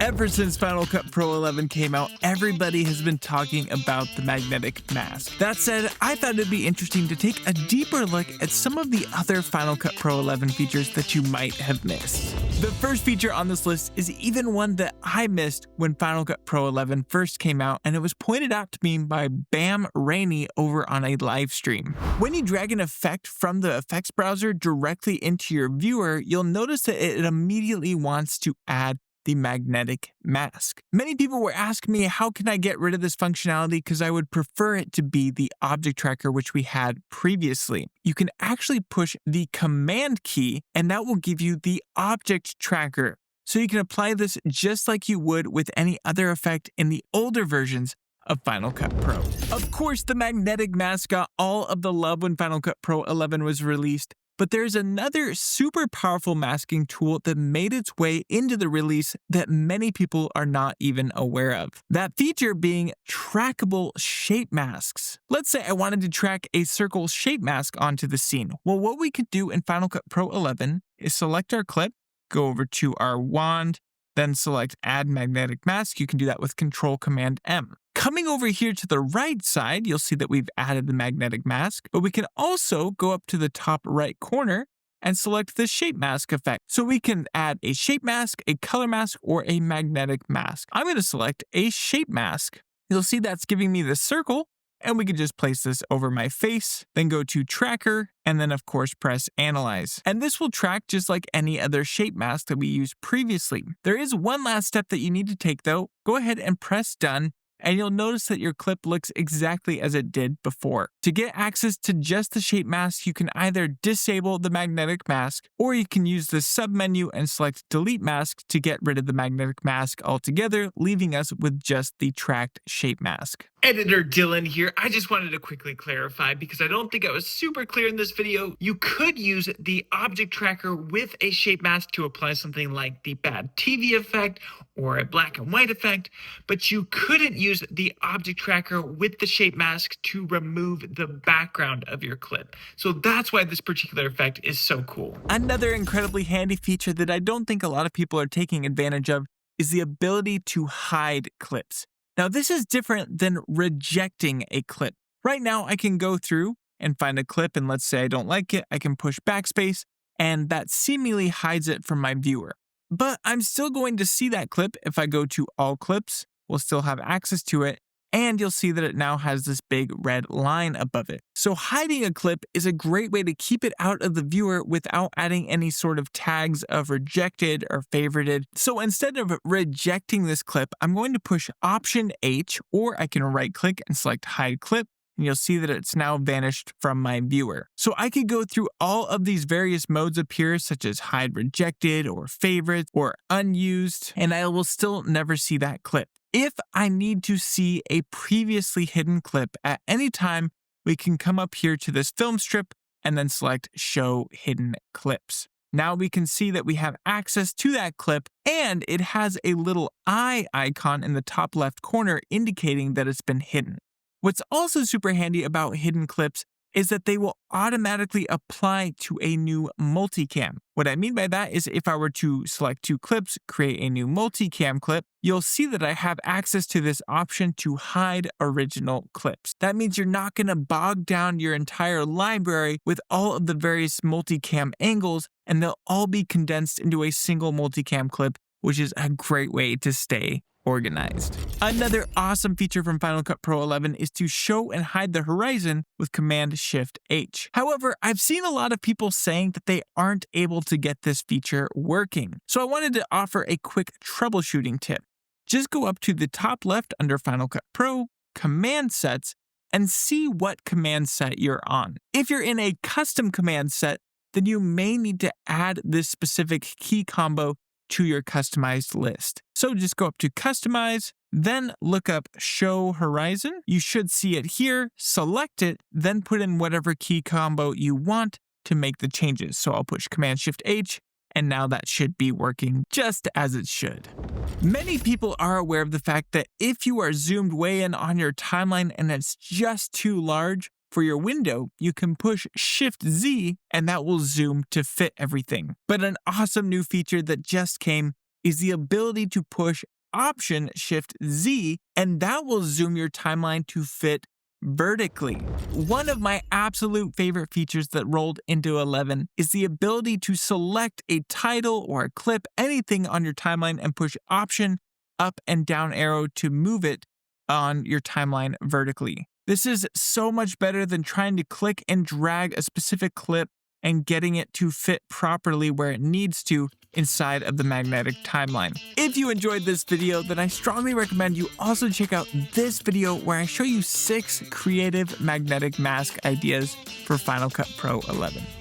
Ever since Final Cut Pro 11 came out, everybody has been talking about the magnetic mask. That said, I thought it'd be interesting to take a deeper look at some of the other Final Cut Pro 11 features that you might have missed. The first feature on this list is even one that I missed when Final Cut Pro 11 first came out, and it was pointed out to me by Bam Rainey over on a live stream. When you drag an effect from the effects browser directly into your viewer, you'll notice that it immediately wants to add the magnetic mask. Many people were asking me, how can I get rid of this functionality, because I would prefer it to be the object tracker which we had previously. You can actually push the command key and that will give you the object tracker. So you can apply this just like you would with any other effect in the older versions of Final Cut Pro. Of course, the magnetic mask got all of the love when Final Cut Pro 11 was released, but there's another super powerful masking tool that made its way into the release that many people are not even aware of. That feature being trackable shape masks. Let's say I wanted to track a circle shape mask onto the scene. Well, what we could do in Final Cut Pro 11 is select our clip, go over to our wand, then select Add Magnetic Mask. You can do that with Control-Command-M. Coming over here to the right side, you'll see that we've added the magnetic mask, but we can also go up to the top right corner and select the shape mask effect. So we can add a shape mask, a color mask, or a magnetic mask. I'm going to select a shape mask. You'll see that's giving me the circle, and we can just place this over my face, then go to Tracker, and then of course press Analyze. And this will track just like any other shape mask that we used previously. There is one last step that you need to take though. Go ahead and press Done, and you'll notice that your clip looks exactly as it did before. To get access to just the shape mask, you can either disable the magnetic mask, or you can use the submenu and select Delete Mask to get rid of the magnetic mask altogether, leaving us with just the tracked shape mask. Editor Dylan here. I just wanted to quickly clarify because I don't think I was super clear in this video. You could use the object tracker with a shape mask to apply something like the bad TV effect or a black and white effect, but you couldn't use the object tracker with the shape mask to remove the background of your clip. So that's why this particular effect is so cool. Another incredibly handy feature that I don't think a lot of people are taking advantage of is the ability to hide clips. Now, this is different than rejecting a clip. Right now, I can go through and find a clip, and let's say I don't like it, I can push backspace, and that seemingly hides it from my viewer. But I'm still going to see that clip if I go to All Clips. We'll still have access to it, and you'll see that it now has this big red line above it. So hiding a clip is a great way to keep it out of the viewer without adding any sort of tags of rejected or favorited. So instead of rejecting this clip, I'm going to push Option H, or I can right click and select Hide Clip, and you'll see that it's now vanished from my viewer. So I could go through all of these various modes up here, such as hide rejected or favorites or unused, and I will still never see that clip. If I need to see a previously hidden clip at any time, we can come up here to this film strip and then select Show Hidden Clips. Now we can see that we have access to that clip, and it has a little eye icon in the top left corner indicating that it's been hidden. What's also super handy about hidden clips is that they will automatically apply to a new multicam. What I mean by that is if I were to select two clips, create a new multicam clip, you'll see that I have access to this option to hide original clips. That means you're not going to bog down your entire library with all of the various multicam angles, and they'll all be condensed into a single multicam clip, which is a great way to stay organized. Another awesome feature from Final Cut Pro 11 is to show and hide the horizon with Command-Shift-H. However, I've seen a lot of people saying that they aren't able to get this feature working. So I wanted to offer a quick troubleshooting tip. Just go up to the top left under Final Cut Pro, Command Sets, and see what command set you're on. If you're in a custom command set, then you may need to add this specific key combo to your customized list. So just go up to Customize, then look up Show Horizon. You should see it here, select it, then put in whatever key combo you want to make the changes. So I'll push Command-Shift-H, and now that should be working just as it should. Many people are aware of the fact that if you are zoomed way in on your timeline and it's just too large for your window, you can push Shift-Z and that will zoom to fit everything. But an awesome new feature that just came is the ability to push Option Shift Z, and that will zoom your timeline to fit vertically. One of my absolute favorite features that rolled into 11 is the ability to select a title or a clip, anything on your timeline, and push Option up and down arrow to move it on your timeline vertically. This is so much better than trying to click and drag a specific clip and getting it to fit properly where it needs to inside of the magnetic timeline. If you enjoyed this video, then I strongly recommend you also check out this video where I show you 6 creative magnetic mask ideas for Final Cut Pro 11.